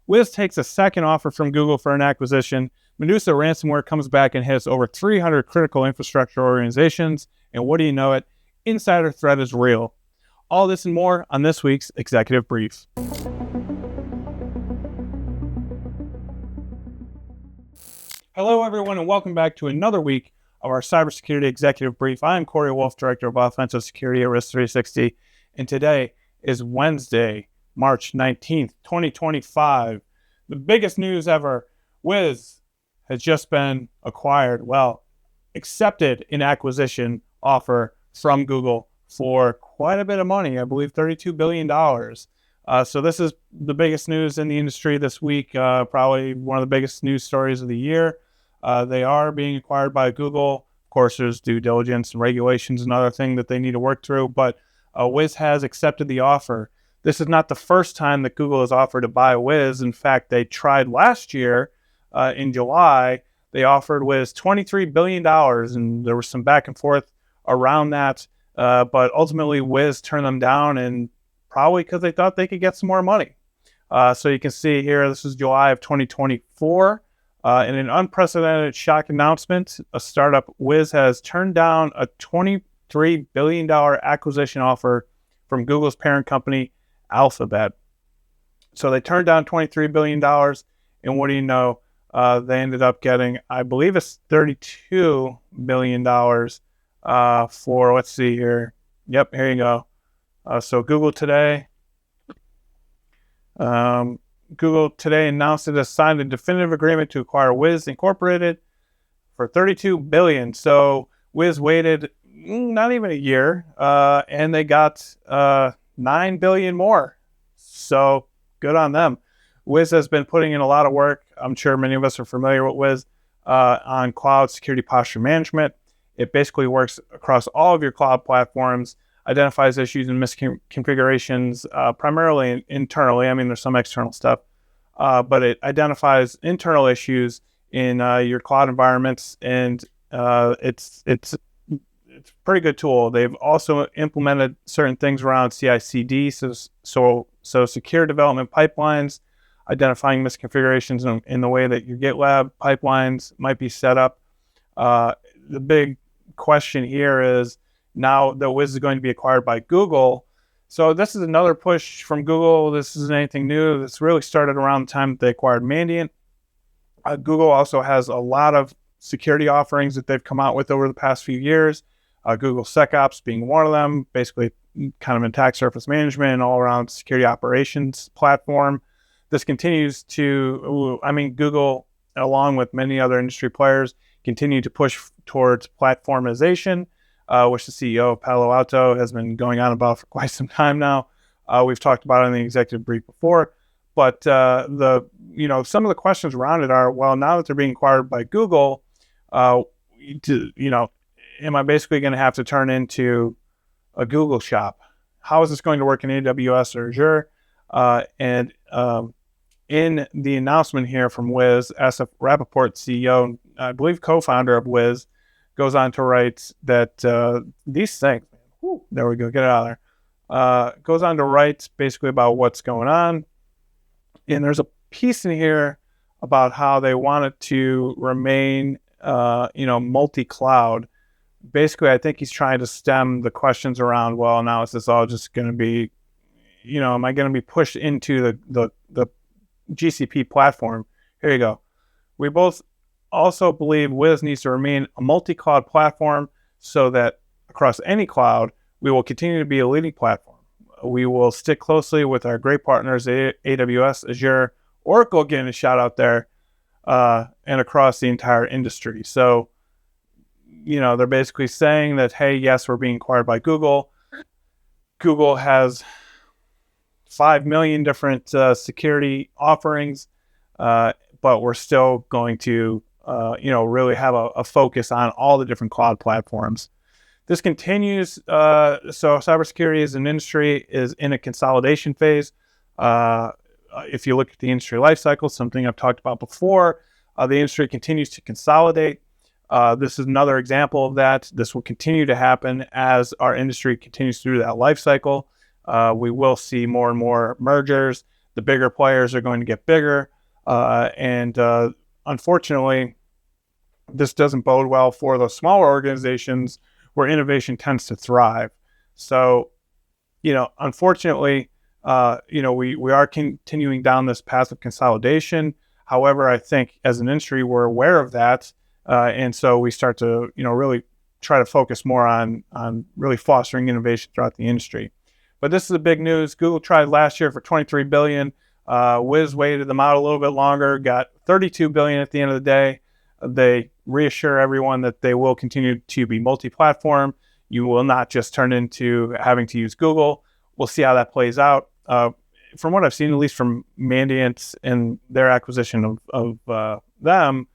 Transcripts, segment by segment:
Wiz takes a second offer from Google for an acquisition. Medusa ransomware comes back and hits over 300 critical infrastructure organizations. And what do you know it? Insider threat is real. All this and more on this week's Executive Brief. Hello, everyone, and welcome back to another week of our Cybersecurity Executive Brief. I am Corey Wolf, Director of Offensive Security at Risk 360, and today is Wednesday, March 19th, 2025. The biggest news ever, Wiz has just been acquired, accepted an acquisition offer from Google for quite a bit of money, I believe $32 billion. So this is the biggest news in the industry this week, probably one of the biggest news stories of the year. They are being acquired by Google. Of course, there's due diligence and regulations and other thing that they need to work through, but Wiz has accepted the offer. This is not the first time that Google has offered to buy Wiz. In fact, they tried last year in July. They offered Wiz $23 billion, and there was some back and forth around that, but ultimately Wiz turned them down, and probably because they thought they could get some more money. So you can see here, this is July of 2024. In an unprecedented shock announcement, a startup, Wiz has turned down a $23 billion acquisition offer from Google's parent company, Alphabet. So they turned down $23 billion, and what do you know? They ended up getting, I believe it's $32 billion for, let's see here. Yep, here you go. So Google today announced it has signed a definitive agreement to acquire Wiz Incorporated for $32 billion. So Wiz waited not even a year, and they got $9 billion more. So good on them. Wiz has been putting in a lot of work. I'm sure many of us are familiar with Wiz on cloud security posture management. It basically works across all of your cloud platforms, identifies issues and misconfigurations, primarily internally. I mean, there's some external stuff, but it identifies internal issues in your cloud environments, and it's a pretty good tool. They've also implemented certain things around CI/CD, so secure development pipelines, identifying misconfigurations in the way that your GitLab pipelines might be set up. The big question here is, now that Wiz is going to be acquired by Google, so this is another push from Google. This isn't anything new. This really started around the time that they acquired Mandiant. Google also has a lot of security offerings that they've come out with over the past few years. Google SecOps being one of them, basically kind of an attack surface management and all-around security operations platform. This continues to, Google, along with many other industry players, continue to push towards platformization, which the CEO of Palo Alto has been going on about for quite some time now. We've talked about it in the executive brief before, but some of the questions around it are, well, now that they're being acquired by Google, am I basically going to have to turn into a Google shop? How is this going to work in AWS or Azure? And in the announcement here from Wiz, Asaf Rappaport, CEO, I believe co-founder of Wiz, goes on to write that these things, there we go, get it out of there, goes on to write basically about what's going on. And there's a piece in here about how they want it to remain, multi-cloud. Basically, I think he's trying to stem the questions around, well, now is this all just going to be, am I going to be pushed into the GCP platform? Here you go. We both also believe Wiz needs to remain a multi-cloud platform so that across any cloud, we will continue to be a leading platform. We will stick closely with our great partners, AWS, Azure, Oracle, getting a shout out there, and across the entire industry. So, they're basically saying that, hey, yes, we're being acquired by Google. Google has 5 million different security offerings, but we're still going to, really have a focus on all the different cloud platforms. This continues. So cybersecurity as an industry is in a consolidation phase. If you look at the industry lifecycle, something I've talked about before, the industry continues to consolidate. This is another example of that. This will continue to happen as our industry continues through that life cycle. We will see more and more mergers. the bigger players are going to get bigger. And unfortunately, this doesn't bode well for those smaller organizations where innovation tends to thrive. So, unfortunately, we are continuing down this path of consolidation. However, I think as an industry, we're aware of that. And so we start to, really try to focus more on really fostering innovation throughout the industry. But this is the big news. Google tried last year for $23 billion. Wiz waited them out a little bit longer, got $32 billion at the end of the day. They reassure everyone that they will continue to be multi-platform. You will not just turn into having to use Google. We'll see how that plays out. From what I've seen, at least from Mandiant and their acquisition of them,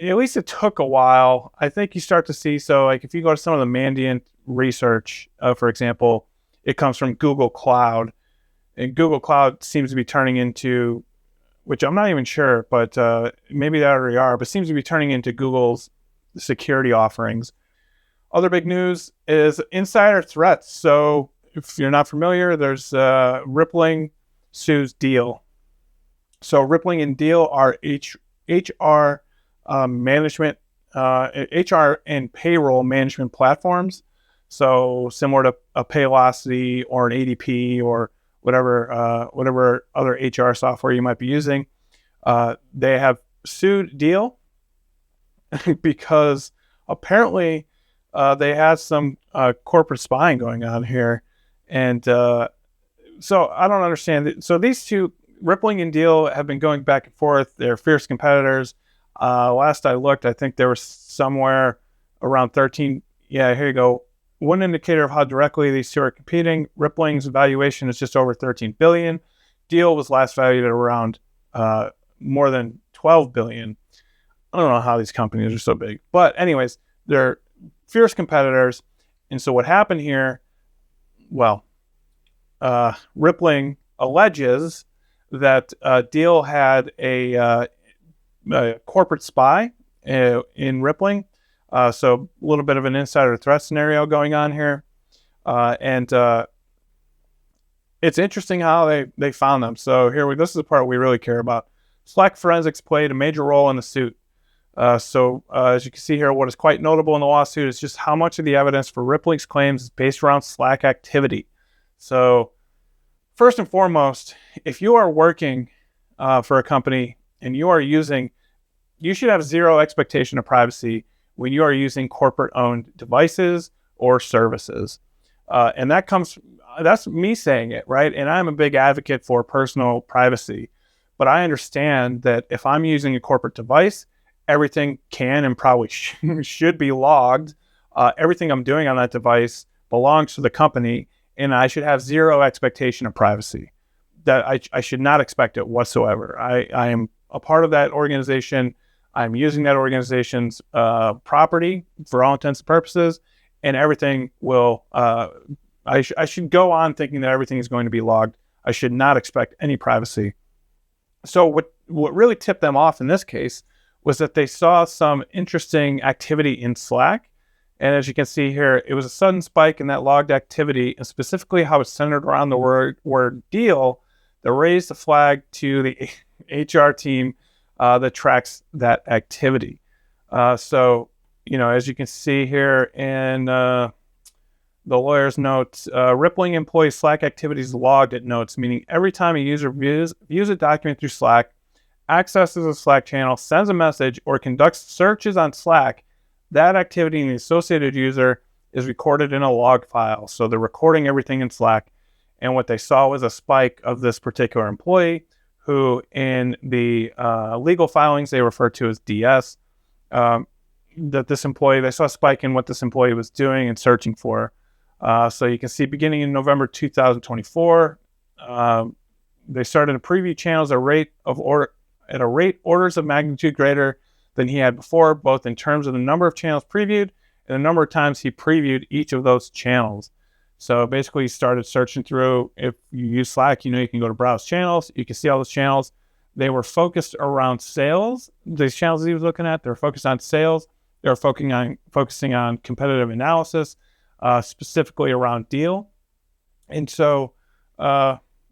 at least it took a while. I think you start to see, so like if you go to some of the Mandiant research, for example, it comes from Google Cloud. And Google Cloud seems to be turning into, which I'm not even sure, but maybe they already are, but seems to be turning into Google's security offerings. Other big news is insider threats. So if you're not familiar, there's Rippling sues Deel. So Rippling and Deel are HR management, HR and payroll management platforms. So similar to a Paylocity or an ADP or whatever other HR software you might be using. They have sued Deel because apparently they had some corporate spying going on here. And so I don't understand. So these two, Rippling and Deel, have been going back and forth. They're fierce competitors. Last I looked, I think they were somewhere around 13. Yeah, here you go. One indicator of how directly these two are competing, Rippling's valuation is just over $13 billion. Deel was last valued at around more than $12 billion. I don't know how these companies are so big. But anyways, they're fierce competitors. And so what happened here, Rippling alleges that Deel had a corporate spy in Rippling. So a little bit of an insider threat scenario going on here. And it's interesting how they found them. So this is the part we really care about. Slack forensics played a major role in the suit. So as you can see here, what is quite notable in the lawsuit is just how much of the evidence for Rippling's claims is based around Slack activity. So first and foremost, if you are working for a company and you should have zero expectation of privacy when you are using corporate-owned devices or services. And that's me saying it, right? And I'm a big advocate for personal privacy. But I understand that if I'm using a corporate device, everything can and probably should be logged. Everything I'm doing on that device belongs to the company, and I should have zero expectation of privacy. That I should not expect it whatsoever. I am a part of that organization. I'm using that organization's property for all intents and purposes, and everything will, I should go on thinking that everything is going to be logged. I should not expect any privacy. So what really tipped them off in this case was that they saw some interesting activity in Slack. And as you can see here, it was a sudden spike in that logged activity, and specifically how it's centered around the word Deel that raised the flag to the HR team that tracks that activity. So, as you can see here in the lawyer's notes, Rippling employees Slack activities logged at notes, meaning every time a user views a document through Slack, accesses a Slack channel, sends a message, or conducts searches on Slack, that activity in the associated user is recorded in a log file. So they're recording everything in Slack. And what they saw was a spike of this particular employee, who in the legal filings they refer to as DS, they saw a spike in what this employee was doing and searching for. So you can see beginning in November 2024, they started to preview channels at a rate orders of magnitude greater than he had before, both in terms of the number of channels previewed and the number of times he previewed each of those channels. So basically, he started searching through. If you use Slack, you can go to browse channels. You can see all those channels. They were focused around sales. These channels he was looking at, they were focused on sales. They were focusing on competitive analysis, specifically around Deel. And so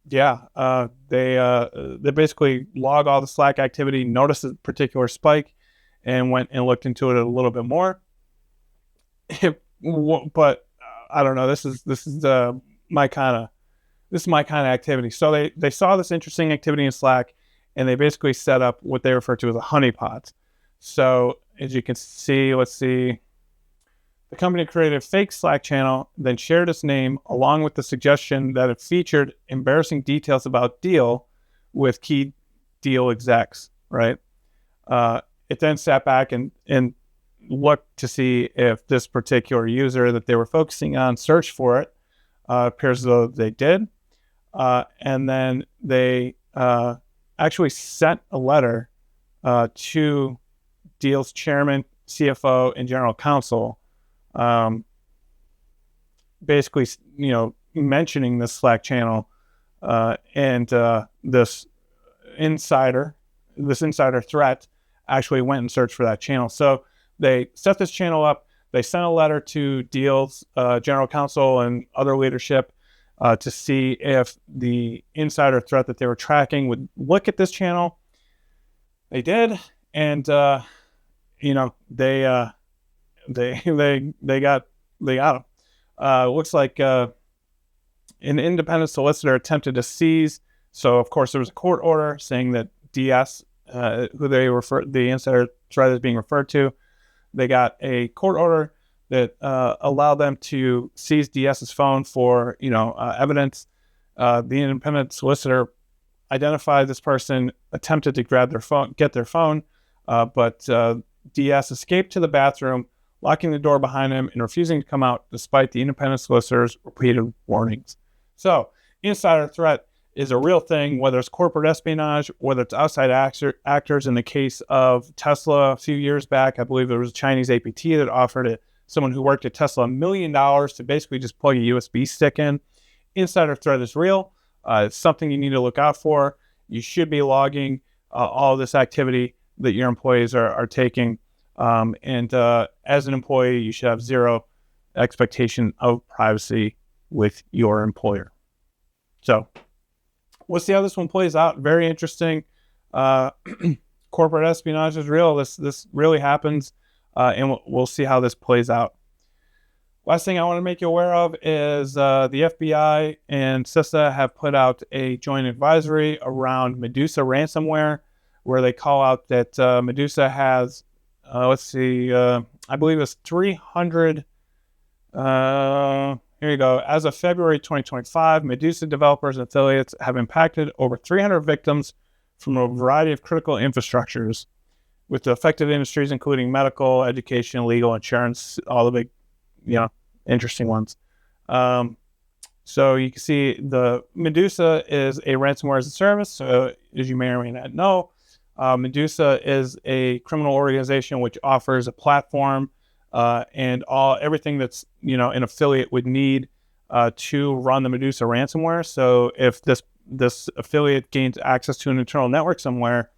They basically log all the Slack activity, noticed a particular spike, and went and looked into it a little bit more. But I don't know. This is my kind of activity. So they saw this interesting activity in Slack, and they basically set up what they refer to as a honeypot. So as you can see, let's see. The company created a fake Slack channel, then shared its name along with the suggestion that it featured embarrassing details about Deel with key Deel execs, right? It then sat back and looked to see if this particular user that they were focusing on searched for it. Appears as though they did. And then they actually sent a letter to Deel's chairman, CFO, and general counsel, basically, mentioning this Slack channel and this insider threat actually went and searched for that channel. So they set this channel up. They sent a letter to Deel's general counsel and other leadership to see if the insider threat that they were tracking would look at this channel. They did, and they got him. Looks like an independent solicitor attempted to seize. So of course there was a court order saying that DS, who the insider threat is being referred to, they got a court order that allowed them to seize DS's phone for evidence. The independent solicitor identified this person, attempted to get their phone, but DS escaped to the bathroom, locking the door behind him and refusing to come out despite the independent solicitor's repeated warnings. So, insider threat is a real thing, whether it's corporate espionage, whether it's outside actors. In the case of Tesla a few years back, I believe there was a Chinese APT that offered someone who worked at Tesla $1 million to basically just plug a USB stick in. Insider threat is real. It's something you need to look out for. You should be logging all this activity that your employees are taking. And as an employee, you should have zero expectation of privacy with your employer. So we'll see how this one plays out. Very interesting. Corporate espionage is real. This really happens, and we'll see how this plays out. Last thing I want to make you aware of is the FBI and CISA have put out a joint advisory around Medusa ransomware, where they call out that Medusa has, I believe it's 300. Here you go. As of February 2025, Medusa developers and affiliates have impacted over 300 victims from a variety of critical infrastructures, with the affected industries including medical, education, legal, insurance, all the big, interesting ones. So you can see the Medusa is a ransomware as a service. So as you may or may not know, Medusa is a criminal organization which offers a platform and everything that's an affiliate would need to run the Medusa ransomware. So if this affiliate gains access to an internal network somewhere,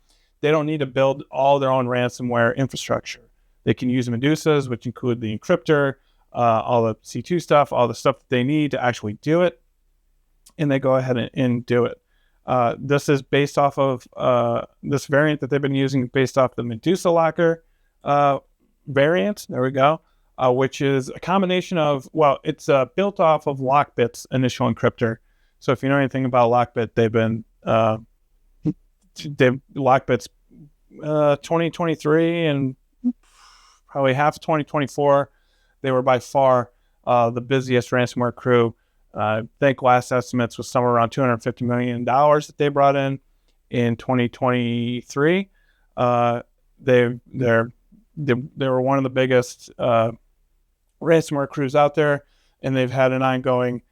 they don't need to build all their own ransomware infrastructure. They can use Medusas, which include the encryptor, all the C2 stuff, all the stuff that they need to actually do it, and they go ahead and do it. This is based off of this variant that they've been using, based off the Medusa Locker variant. There we go. Which is a combination of, it's built off of Lockbit's initial encryptor. So if you know anything about Lockbit, Lockbit's 2023 and probably half of 2024, they were by far the busiest ransomware crew. I think last estimates was somewhere around $250 million that they brought in 2023. They were one of the biggest ransomware crews out there, and they've had an ongoing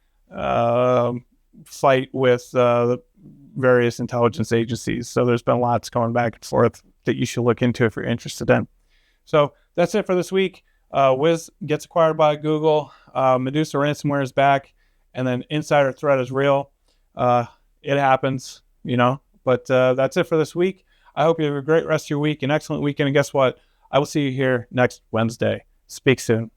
fight with the various intelligence agencies. So there's been lots going back and forth that you should look into if you're interested in. So that's it for this week. Wiz gets acquired by Google. Medusa ransomware is back, and then insider threat is real. It happens, but that's it for this week. I hope you have a great rest of your week, an excellent weekend, and guess what? I will see you here next Wednesday. Speak soon.